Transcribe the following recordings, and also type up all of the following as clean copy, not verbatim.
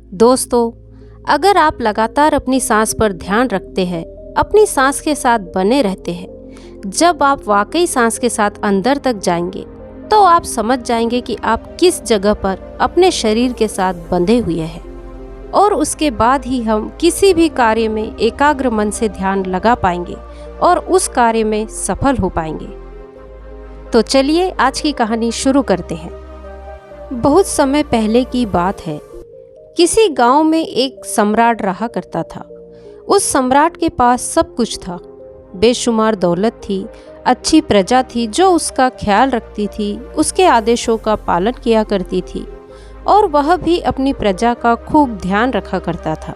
दोस्तों, अगर आप लगातार अपनी सांस पर ध्यान रखते हैं, अपनी सांस के साथ बने रहते हैं, जब आप वाकई सांस के साथ अंदर तक जाएंगे, तो आप समझ जाएंगे कि आप किस जगह पर अपने शरीर के साथ बंधे हुए हैं और उसके बाद ही हम किसी भी कार्य में एकाग्र मन से ध्यान लगा पाएंगे और उस कार्य में सफल हो पाएंगे। तो चलिए आज की कहानी शुरू करते हैं। बहुत समय पहले की बात है। किसी गांव में एक सम्राट रहा करता था। उस सम्राट के पास सब कुछ था। बेशुमार दौलत थी, अच्छी प्रजा थी जो उसका ख्याल रखती थी, उसके आदेशों का पालन किया करती थी और वह भी अपनी प्रजा का खूब ध्यान रखा करता था।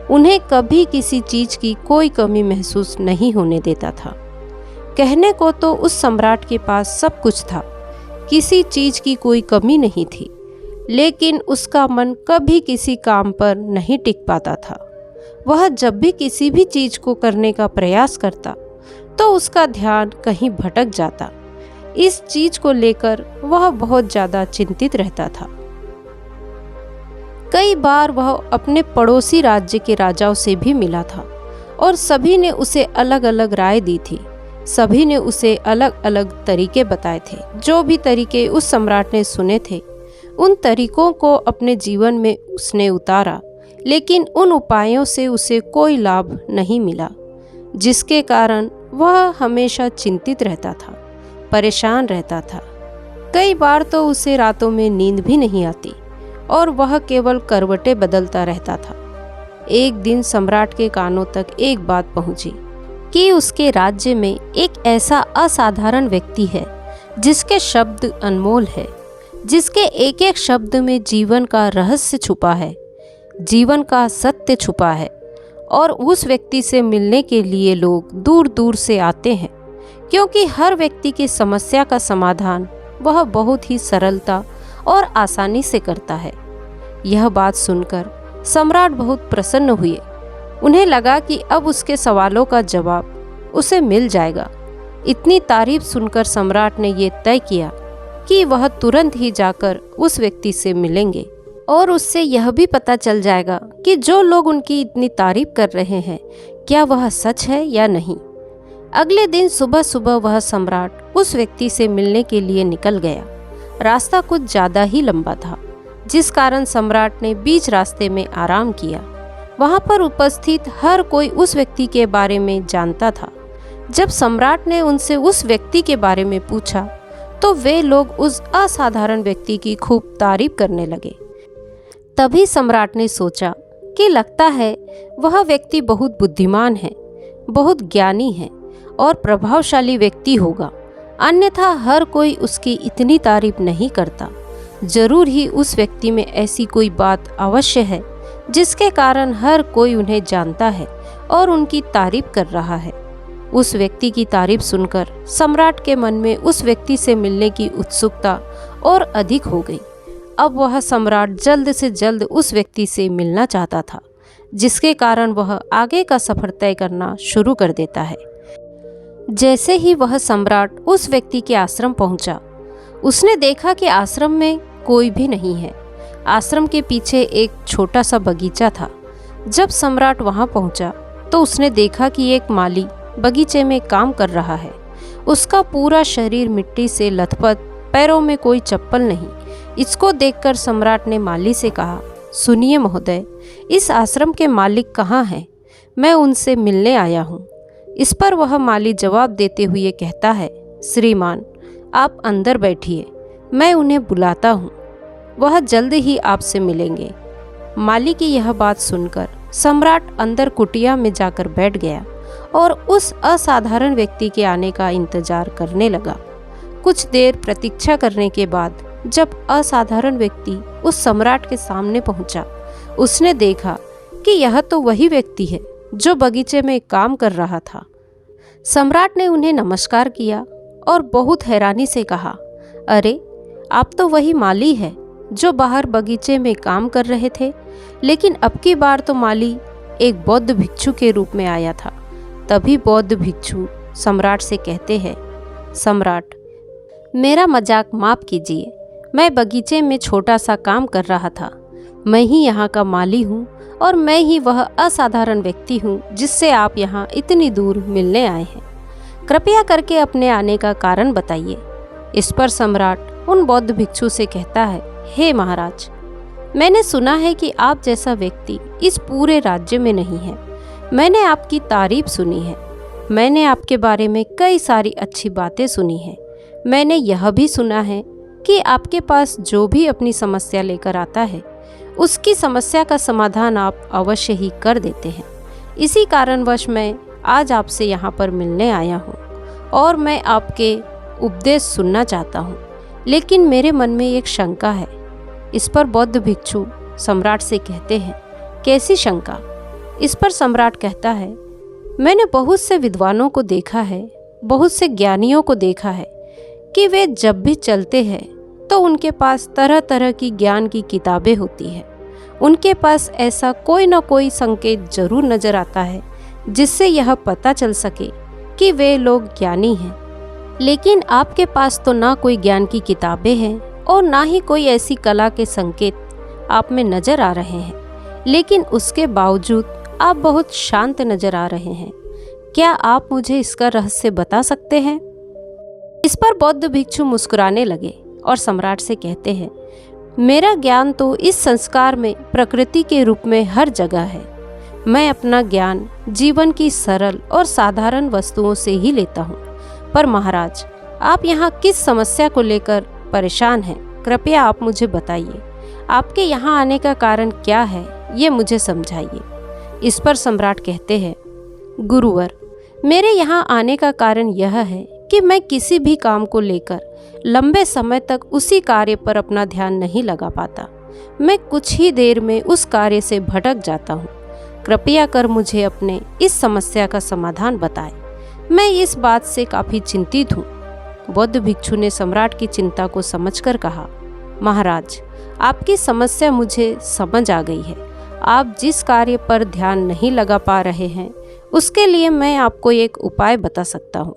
उन्हें कभी किसी चीज की कोई कमी महसूस नहीं होने देता था। कहने को तो उस सम्राट के पास सब कुछ था, किसी चीज की कोई कमी नहीं थी, लेकिन उसका मन कभी किसी काम पर नहीं टिक पाता था। वह जब भी किसी भी चीज को करने का प्रयास करता तो उसका ध्यान कहीं भटक जाता। इस चीज को लेकर वह बहुत ज्यादा चिंतित रहता था। कई बार वह अपने पड़ोसी राज्य के राजाओं से भी मिला था और सभी ने उसे अलग अलग राय दी थी। सभी ने उसे अलग अलग तरीके बताए थे। जो भी तरीके उस सम्राट ने सुने थे, उन तरीकों को अपने जीवन में उसने उतारा, लेकिन उन उपायों से उसे कोई लाभ नहीं मिला, जिसके कारण वह हमेशा चिंतित रहता था, परेशान रहता था। कई बार तो उसे रातों में नींद भी नहीं आती और वह केवल करवटें बदलता रहता था। एक दिन सम्राट के कानों तक एक बात पहुंची कि उसके राज्य में एक ऐसा असाधारण व्यक्ति है जिसके शब्द अनमोल है, जिसके एक एक शब्द में जीवन का रहस्य छुपा है, जीवन का सत्य छुपा है और उस व्यक्ति से मिलने के लिए लोग दूर दूर से आते हैं, क्योंकि हर व्यक्ति की समस्या का समाधान वह बहुत ही सरलता और आसानी से करता है। यह बात सुनकर सम्राट बहुत प्रसन्न हुए। उन्हें लगा कि अब उसके सवालों का जवाब उसे मिल जाएगा। इतनी तारीफ सुनकर सम्राट ने ये तय किया कि वह तुरंत ही जाकर उस व्यक्ति से मिलेंगे और उससे यह भी पता चल जाएगा कि जो लोग उनकी इतनी तारीफ कर रहे हैं, क्या वह सच है या नहीं। अगले दिन सुबह सुबह वह सम्राट उस व्यक्ति से मिलने के लिए निकल गया। रास्ता कुछ ज़्यादा ही लंबा था, जिस कारण सम्राट ने बीच रास्ते में आराम किया। वहाँ पर उपस्थित हर कोई उस व्यक्ति के बारे में जानता था। जब सम्राट ने उनसे उस व्यक्ति के बारे में पूछा तो वे लोग उस असाधारण व्यक्ति की खूब तारीफ करने लगे। तभी सम्राट ने सोचा कि लगता है वह व्यक्ति बहुत बुद्धिमान है, बहुत ज्ञानी है और प्रभावशाली व्यक्ति होगा, अन्यथा हर कोई उसकी इतनी तारीफ नहीं करता। जरूर ही उस व्यक्ति में ऐसी कोई बात अवश्य है जिसके कारण हर कोई उन्हें जानता है और उनकी तारीफ कर रहा है। उस व्यक्ति की तारीफ सुनकर सम्राट के मन में उस व्यक्ति से मिलने की उत्सुकता और अधिक हो गई। अब वह सम्राट जल्द से जल्द उस व्यक्ति से मिलना चाहता था, जिसके कारण वह आगे का सफर तय करना शुरू कर देता है। जैसे ही वह सम्राट उस व्यक्ति के आश्रम पहुंचा, उसने देखा कि आश्रम में कोई भी नहीं है। आश्रम के पीछे एक छोटा सा बगीचा था। जब सम्राट वहां पहुंचा तो उसने देखा कि एक माली बगीचे में काम कर रहा है। उसका पूरा शरीर मिट्टी से लथपथ, पैरों में कोई चप्पल नहीं। इसको देखकर सम्राट ने माली से कहा, सुनिए महोदय, इस आश्रम के मालिक कहाँ हैं? मैं उनसे मिलने आया हूँ। इस पर वह माली जवाब देते हुए कहता है, श्रीमान, आप अंदर बैठिए, मैं उन्हें बुलाता हूँ, वह जल्द ही आपसे मिलेंगे। माली की यह बात सुनकर सम्राट अंदर कुटिया में जाकर बैठ गया और उस असाधारण व्यक्ति के आने का इंतजार करने लगा। कुछ देर प्रतीक्षा करने के बाद जब असाधारण व्यक्ति उस सम्राट के सामने पहुंचा, उसने देखा कि यह तो वही व्यक्ति है जो बगीचे में काम कर रहा था। सम्राट ने उन्हें नमस्कार किया और बहुत हैरानी से कहा, अरे, आप तो वही माली है जो बाहर बगीचे में काम कर रहे थे, लेकिन अब की बार तो माली एक बौद्ध भिक्षु के रूप में आया था। तभी बौद्ध भिक्षु सम्राट से कहते हैं, सम्राट, मेरा मजाक माफ़ कीजिए, मैं बगीचे में छोटा सा काम कर रहा था। मैं ही यहाँ का माली हूँ और मैं ही वह असाधारण व्यक्ति हूँ जिससे आप यहाँ इतनी दूर मिलने आए हैं। कृपया करके अपने आने का कारण बताइए। इस पर सम्राट उन बौद्ध भिक्षु से कहता है, हे महाराज, मैंने सुना है कि आप जैसा व्यक्ति इस पूरे राज्य में नहीं है। मैंने आपकी तारीफ सुनी है। मैंने आपके बारे में कई सारी अच्छी बातें सुनी हैं। मैंने यह भी सुना है कि आपके पास जो भी अपनी समस्या लेकर आता है उसकी समस्या का समाधान आप अवश्य ही कर देते हैं। इसी कारणवश मैं आज आपसे यहाँ पर मिलने आया हूँ और मैं आपके उपदेश सुनना चाहता हूँ। लेकिन मेरे मन में एक शंका है। इस पर बौद्ध भिक्षु सम्राट से कहते हैं, कैसी शंका? इस पर सम्राट कहता है, मैंने बहुत से विद्वानों को देखा है, बहुत से ज्ञानियों को देखा है कि वे जब भी चलते हैं तो उनके पास तरह तरह की ज्ञान की किताबें होती है। उनके पास ऐसा कोई न कोई संकेत जरूर नजर आता है जिससे यह पता चल सके कि वे लोग ज्ञानी हैं। लेकिन आपके पास तो ना कोई ज्ञान की किताबें हैं और ना ही कोई ऐसी कला के संकेत आप में नजर आ रहे हैं। लेकिन उसके बावजूद आप बहुत शांत नजर आ रहे हैं। क्या आप मुझे इसका रहस्य बता सकते हैं? इस पर बौद्ध भिक्षु मुस्कुराने लगे और सम्राट से कहते हैं, मेरा ज्ञान तो इस संस्कार में प्रकृति के रूप में हर जगह है। मैं अपना ज्ञान जीवन की सरल और साधारण वस्तुओं से ही लेता हूँ। पर महाराज, आप यहाँ किस समस्या को लेकर परेशान हैं? कृपया आप मुझे बताइए। आपके यहाँ आने का कारण क्या है, ये मुझे समझाइए। इस पर सम्राट कहते हैं, गुरुवर, मेरे यहाँ आने का कारण यह है कि मैं किसी भी काम को लेकर लंबे समय तक उसी कार्य पर अपना ध्यान नहीं लगा पाता। मैं कुछ ही देर में उस कार्य से भटक जाता हूँ। कृपया कर मुझे अपने इस समस्या का समाधान बताएं। मैं इस बात से काफ़ी चिंतित हूँ। बौद्ध भिक्षु ने सम्राट की चिंता को समझकर कहा, महाराज, आपकी समस्या मुझे समझ आ गई है। आप जिस कार्य पर ध्यान नहीं लगा पा रहे हैं उसके लिए मैं आपको एक उपाय बता सकता हूँ,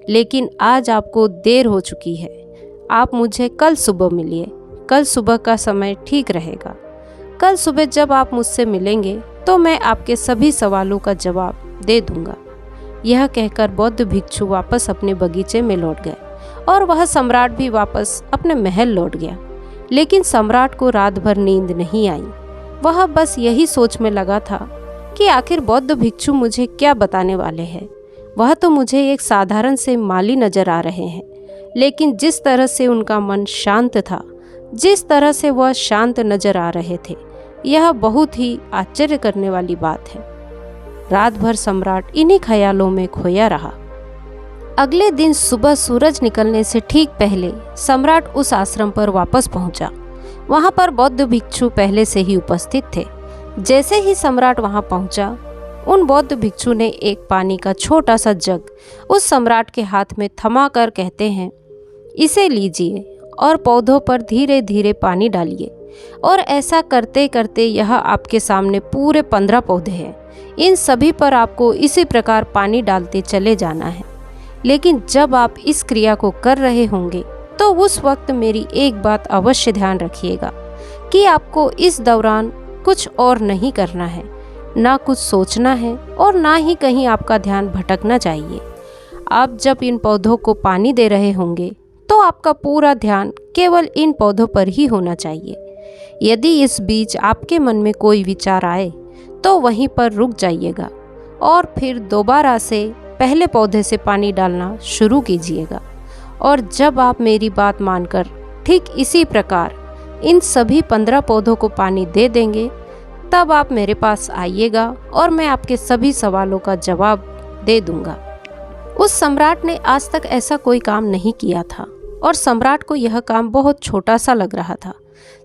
लेकिन आज आपको देर हो चुकी है। आप मुझे कल सुबह मिलिए। कल सुबह का समय ठीक रहेगा। कल सुबह जब आप मुझसे मिलेंगे तो मैं आपके सभी सवालों का जवाब दे दूंगा। यह कहकर बौद्ध भिक्षु वापस अपने बगीचे में लौट गए और वह सम्राट भी वापस अपने महल लौट गया। लेकिन सम्राट को रात भर नींद नहीं आई। वह बस यही सोच में लगा था कि आखिर बौद्ध भिक्षु मुझे क्या बताने वाले हैं। वह तो मुझे एक साधारण से माली नजर आ रहे हैं, लेकिन जिस तरह से उनका मन शांत था, जिस तरह से वह शांत नजर आ रहे थे, यह बहुत ही आश्चर्य करने वाली बात है। रात भर सम्राट इन्हीं ख्यालों में खोया रहा। अगले दिन सुबह सूरज निकलने से ठीक पहले सम्राट उस आश्रम पर वापस पहुंचा। वहां पर बौद्ध भिक्षु पहले से ही उपस्थित थे। जैसे ही सम्राट वहां पहुंचा, उन बौद्ध भिक्षु ने एक पानी का छोटा सा जग उस सम्राट के हाथ में थमा कर कहते हैं, इसे लीजिए और पौधों पर धीरे धीरे पानी डालिए। और ऐसा करते करते यह आपके सामने पूरे 15 पौधे हैं। इन सभी पर आपको इसी प्रकार पानी डालते चले जाना है। लेकिन जब आप इस क्रिया को कर रहे होंगे तो उस वक्त मेरी एक बात अवश्य ध्यान रखिएगा कि आपको इस दौरान कुछ और नहीं करना है, ना कुछ सोचना है और ना ही कहीं आपका ध्यान भटकना चाहिए। आप जब इन पौधों को पानी दे रहे होंगे तो आपका पूरा ध्यान केवल इन पौधों पर ही होना चाहिए। यदि इस बीच आपके मन में कोई विचार आए तो वहीं पर रुक जाइएगा और फिर दोबारा से पहले पौधे से पानी डालना शुरू कीजिएगा। और जब आप मेरी बात मानकर ठीक इसी प्रकार इन सभी 15 पौधों को पानी दे देंगे, तब आप मेरे पास आइएगा और मैं आपके सभी सवालों का जवाब दे दूंगा। उस सम्राट ने आज तक ऐसा कोई काम नहीं किया था और सम्राट को यह काम बहुत छोटा सा लग रहा था।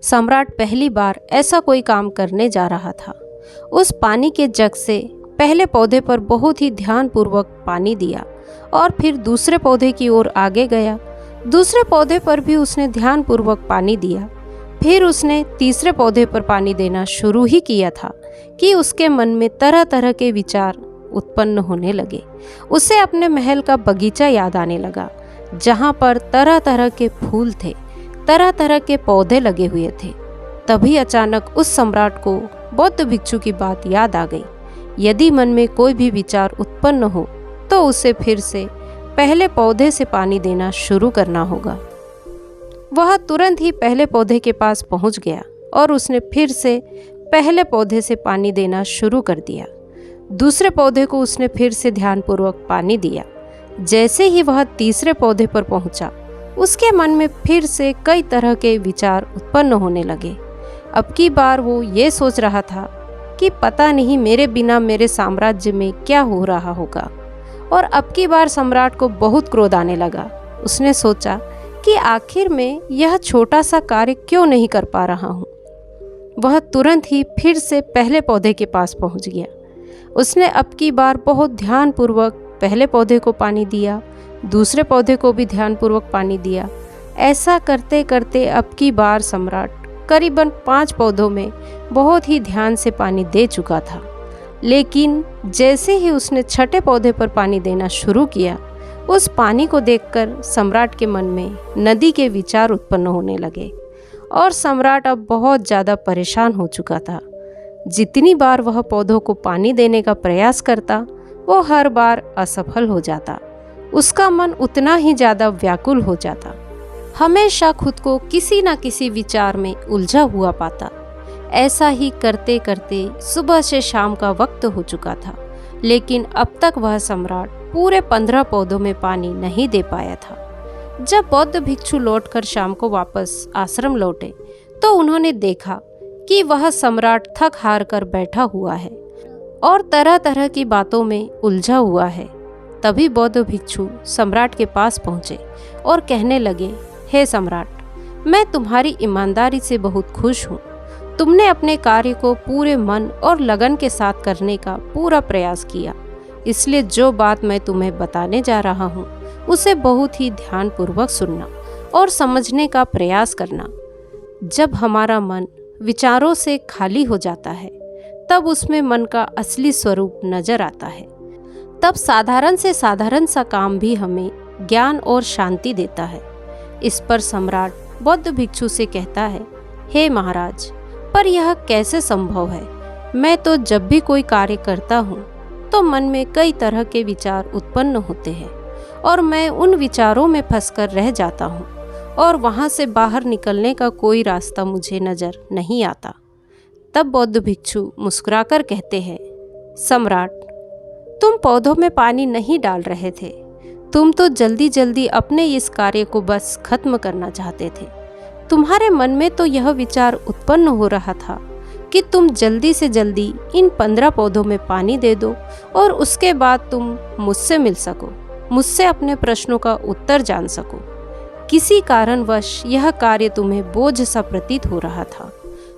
सम्राट पहली बार ऐसा कोई काम करने जा रहा था। उस पानी के जग से पहले पौधे पर बहुत ही ध्यानपूर्वक पानी दिया और फिर दूसरे पौधे की ओर आगे गया। दूसरे पौधे पर भी उसने ध्यानपूर्वक पानी दिया। फिर उसने तीसरे पौधे पर पानी देना शुरू ही किया था कि उसके मन में तरह तरह के विचार उत्पन्न होने लगे। उसे अपने महल का बगीचा याद आने लगा, जहाँ पर तरह तरह के फूल थे, तरह तरह के पौधे लगे हुए थे। तभी अचानक उस सम्राट को बौद्ध भिक्षु की बात याद आ गई। यदि मन में कोई भी विचार उत्पन्न हो तो उसे फिर से पहले पौधे से पानी देना शुरू करना होगा। वह तुरंत ही पहले पौधे के पास पहुंच गया और उसने फिर से पहले पौधे से पानी देना शुरू कर दिया। दूसरे पौधे को उसने फिर से ध्यानपूर्वक पानी दिया। जैसे ही वह तीसरे पौधे पर पहुंचा, उसके मन में फिर से कई तरह के विचार उत्पन्न होने लगे। अब की बार वो ये सोच रहा था कि पता नहीं मेरे बिना मेरे साम्राज्य में क्या हो रहा होगा। और अब की बार सम्राट को बहुत क्रोध आने लगा। उसने सोचा कि आखिर में यह छोटा सा कार्य क्यों नहीं कर पा रहा हूँ। वह तुरंत ही फिर से पहले पौधे के पास पहुँच गया। उसने अब की बार बहुत ध्यानपूर्वक पहले पौधे को पानी दिया, दूसरे पौधे को भी ध्यानपूर्वक पानी दिया। ऐसा करते करते अब की बार सम्राट करीबन 5 पौधों में बहुत ही ध्यान से पानी दे चुका था। लेकिन जैसे ही उसने छठे पौधे पर पानी देना शुरू किया, उस पानी को देखकर सम्राट के मन में नदी के विचार उत्पन्न होने लगे और सम्राट अब बहुत ज़्यादा परेशान हो चुका था। जितनी बार वह पौधों को पानी देने का प्रयास करता, वो हर बार असफल हो जाता। उसका मन उतना ही ज़्यादा व्याकुल हो जाता, हमेशा खुद को किसी न किसी विचार में उलझा हुआ पाता। ऐसा ही करते करते सुबह से शाम का वक्त हो चुका था, लेकिन अब तक वह सम्राट पूरे 15 पौधों में पानी नहीं दे पाया था। जब बौद्ध भिक्षु लौटकर शाम को वापस आश्रम लौटे तो उन्होंने देखा कि वह सम्राट थक हार कर बैठा हुआ है और तरह तरह की बातों में उलझा हुआ है। तभी बौद्ध भिक्षु सम्राट के पास पहुँचे और कहने लगे, हे सम्राट, मैं तुम्हारी ईमानदारी से बहुत खुश हूँ। तुमने अपने कार्य को पूरे मन और लगन के साथ करने का पूरा प्रयास किया, इसलिए जो बात मैं तुम्हें बताने जा रहा हूँ उसे बहुत ही ध्यानपूर्वक सुनना और समझने का प्रयास करना। जब हमारा मन विचारों से खाली हो जाता है, तब उसमें मन का असली स्वरूप नजर आता है। तब साधारण से साधारण सा काम भी हमें ज्ञान और शांति देता है। इस पर सम्राट बौद्ध भिक्षु से कहता है, हे महाराज, पर यह कैसे संभव है? मैं तो जब भी कोई कार्य करता हूँ तो मन में कई तरह के विचार उत्पन्न होते हैं और मैं उन विचारों में फंसकर रह जाता हूँ और वहाँ से बाहर निकलने का कोई रास्ता मुझे नजर नहीं आता। तब बौद्ध भिक्षु मुस्कुराकर कहते हैं, सम्राट, तुम पौधों में पानी नहीं डाल रहे थे, तुम तो जल्दी जल्दी अपने इस कार्य को बस खत्म करना चाहते थे। तुम्हारे मन में तो यह विचार उत्पन्न हो रहा था कि तुम जल्दी से जल्दी इन 15 पौधों में पानी दे दो और उसके बाद तुम मुझसे मिल सको, मुझसे अपने प्रश्नों का उत्तर जान सको। किसी कारणवश यह कार्य तुम्हें बोझ सा प्रतीत हो रहा था,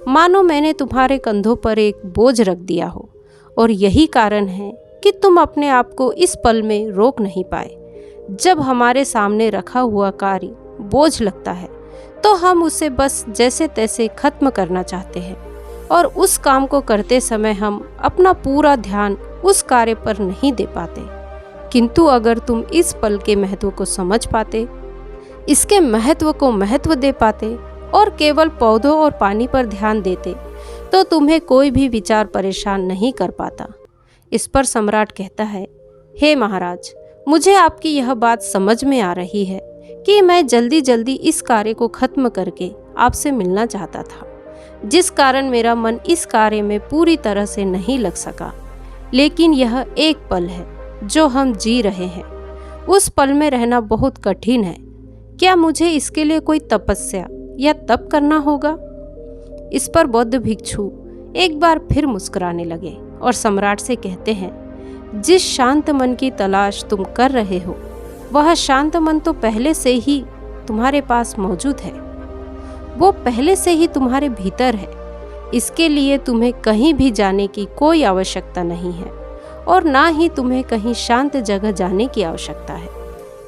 मानो मैंने तुम्हारे कंधों पर एक बोझ रख दिया हो, और यही कारण है कि तुम अपने आप को इस पल में रोक नहीं पाए। जब हमारे सामने रखा हुआ कार्य बोझ लगता है तो हम उसे बस जैसे तैसे खत्म करना चाहते हैं और उस काम को करते समय हम अपना पूरा ध्यान उस कार्य पर नहीं दे पाते। किंतु अगर तुम इस पल के महत्व को समझ पाते, इसके महत्व को महत्व दे पाते और केवल पौधों और पानी पर ध्यान देते, तो तुम्हें कोई भी विचार परेशान नहीं कर पाता। इस पर सम्राट कहता है, हे महाराज, मुझे आपकी यह बात समझ में आ रही है कि मैं जल्दी जल्दी इस कार्य को खत्म करके आपसे मिलना चाहता था, जिस कारण मेरा मन इस कार्य में पूरी तरह से नहीं लग सका। लेकिन यह एक पल है जो हम जी रहे हैं, उस पल में रहना बहुत कठिन है। क्या मुझे इसके लिए कोई तपस्या या तप करना होगा? इस पर बौद्ध भिक्षु एक बार फिर मुस्कुराने लगे और सम्राट से कहते हैं, जिस शांत मन की तलाश तुम कर रहे हो, वह शांत मन तो पहले से ही तुम्हारे पास मौजूद है, वो पहले से ही तुम्हारे भीतर है। इसके लिए तुम्हें कहीं भी जाने की कोई आवश्यकता नहीं है और ना ही तुम्हें कहीं शांत जगह जाने की आवश्यकता है।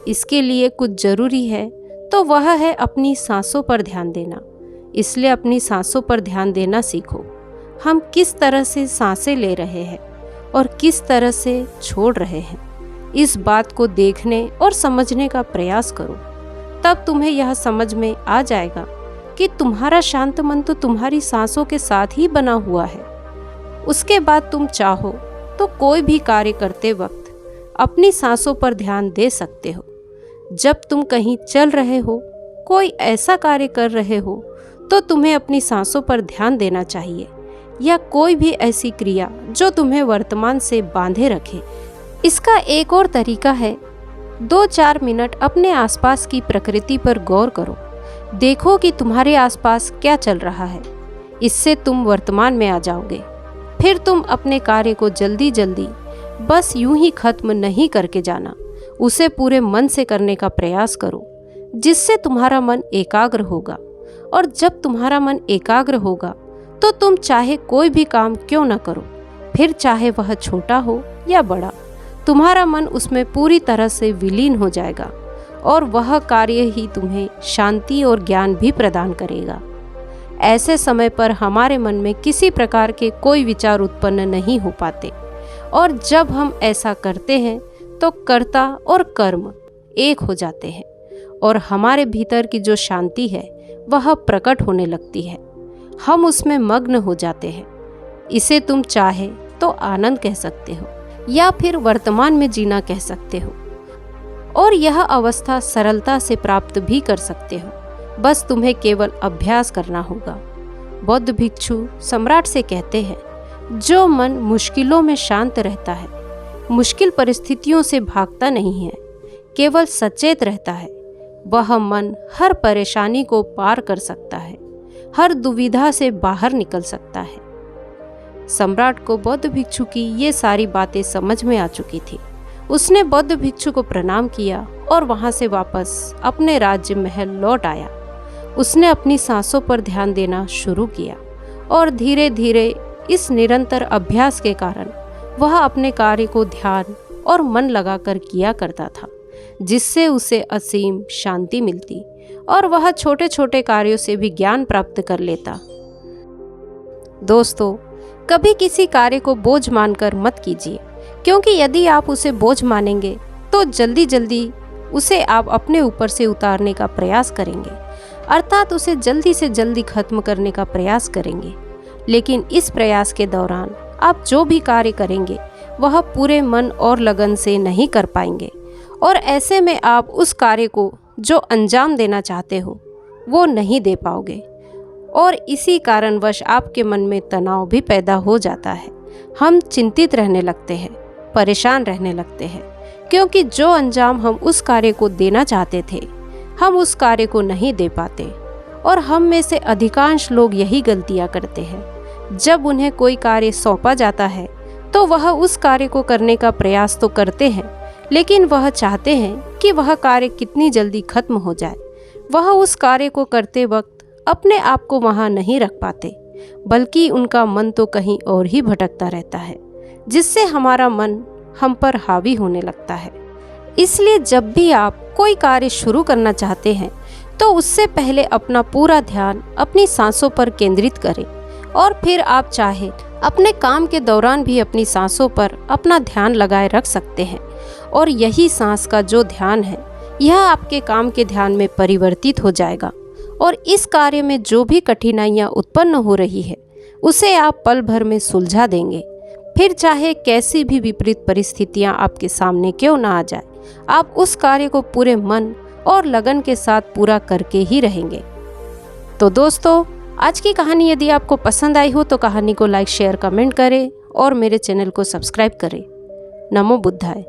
इसके लिए कुछ जरूरी है तो वह है अपनी सांसों पर ध्यान देना। इसलिए अपनी सांसों पर ध्यान देना सीखो। हम किस तरह से सांसें ले रहे हैं और किस तरह से छोड़ रहे हैं, इस बात को देखने और समझने का प्रयास करो। तब तुम्हें यह समझ में आ जाएगा कि तुम्हारा शांत मन तो तुम्हारी सांसों के साथ ही बना हुआ है। उसके बाद तुम चाहो तो कोई भी कार्य करते वक्त अपनी सांसों पर ध्यान दे सकते हो। जब तुम कहीं चल रहे हो, कोई ऐसा कार्य कर रहे हो, तो तुम्हें अपनी सांसों पर ध्यान देना चाहिए, या कोई भी ऐसी क्रिया जो तुम्हें वर्तमान से बांधे रखे। इसका एक और तरीका है, 2-4 मिनट अपने आसपास की प्रकृति पर गौर करो। देखो कि तुम्हारे आसपास क्या चल रहा है। इससे तुम वर्तमान में आ जाओगे। फिर तुम अपने कार्य को जल्दी जल्दी बस यूं ही खत्म नहीं करके जाना, उसे पूरे मन से करने का प्रयास करो, जिससे तुम्हारा मन एकाग्र होगा। और जब तुम्हारा मन एकाग्र होगा तो तुम चाहे कोई भी काम क्यों न करो, फिर चाहे वह छोटा हो या बड़ा, तुम्हारा मन उसमें पूरी तरह से विलीन हो जाएगा और वह कार्य ही तुम्हें शांति और ज्ञान भी प्रदान करेगा। ऐसे समय पर हमारे मन में किसी प्रकार के कोई विचार उत्पन्न नहीं हो पाते, और जब हम ऐसा करते हैं तो कर्ता और कर्म एक हो जाते हैं और हमारे भीतर की जो शांति है वह प्रकट होने लगती है। हम उसमें मग्न हो जाते हैं। इसे तुम चाहे तो आनंद कह सकते हो या फिर वर्तमान में जीना कह सकते हो, और यह अवस्था सरलता से प्राप्त भी कर सकते हो। बस तुम्हें केवल अभ्यास करना होगा। बौद्ध भिक्षु सम्राट से कहते हैं, जो मन मुश्किलों में शांत रहता है, मुश्किल परिस्थितियों से भागता नहीं है, केवल सचेत रहता है, वह मन हर परेशानी को पार कर सकता है, हर दुविधा से बाहर निकल सकता है। सम्राट को बौद्ध भिक्षु की ये सारी बातें समझ में आ चुकी थी। उसने बौद्ध भिक्षु को प्रणाम किया और वहां से वापस अपने राज्य महल लौट आया। उसने अपनी सांसों पर ध्यान देना शुरू किया और धीरे धीरे इस निरंतर अभ्यास के कारण वह अपने कार्य को ध्यान और मन लगाकर किया करता था, जिससे उसे असीम शांति मिलती और वह छोटे छोटे कार्यों से भी ज्ञान प्राप्त कर लेता। दोस्तों, कभी किसी कार्य को बोझ मानकर मत कीजिए, क्योंकि यदि आप उसे बोझ मानेंगे तो जल्दी जल्दी उसे आप अपने ऊपर से उतारने का प्रयास करेंगे, अर्थात उसे जल्दी से जल्दी खत्म करने का प्रयास करेंगे। लेकिन इस प्रयास के दौरान आप जो भी कार्य करेंगे वह पूरे मन और लगन से नहीं कर पाएंगे, और ऐसे में आप उस कार्य को जो अंजाम देना चाहते हो वो नहीं दे पाओगे, और इसी कारणवश आपके मन में तनाव भी पैदा हो जाता है। हम चिंतित रहने लगते हैं, परेशान रहने लगते हैं, क्योंकि जो अंजाम हम उस कार्य को देना चाहते थे हम उस कार्य को नहीं दे पाते। और हम में से अधिकांश लोग यही गलतियां करते हैं। जब उन्हें कोई कार्य सौंपा जाता है तो वह उस कार्य को करने का प्रयास तो करते हैं, लेकिन वह चाहते हैं कि वह कार्य कितनी जल्दी खत्म हो जाए। वह उस कार्य को करते वक्त अपने आप को वहाँ नहीं रख पाते, बल्कि उनका मन तो कहीं और ही भटकता रहता है, जिससे हमारा मन हम पर हावी होने लगता है। इसलिए जब भी आप कोई कार्य शुरू करना चाहते हैं तो उससे पहले अपना पूरा ध्यान अपनी सांसों पर केंद्रित करें, और फिर आप चाहे अपने काम के दौरान भी अपनी सांसों पर अपना ध्यान लगाए रख सकते हैं। और यही सांस का जो ध्यान है यह आपके काम के ध्यान में परिवर्तित हो जाएगा, और इस कार्य में जो भी कठिनाइयाँ उत्पन्न हो रही है उसे आप पल भर में सुलझा देंगे। फिर चाहे कैसी भी विपरीत परिस्थितियाँ आपके सामने क्यों ना आ जाए, आप उस कार्य को पूरे मन और लगन के साथ पूरा करके ही रहेंगे। तो दोस्तों, आज की कहानी यदि आपको पसंद आई हो तो कहानी को लाइक, शेयर, कमेंट करें और मेरे चैनल को सब्सक्राइब करें। नमो बुद्धाय।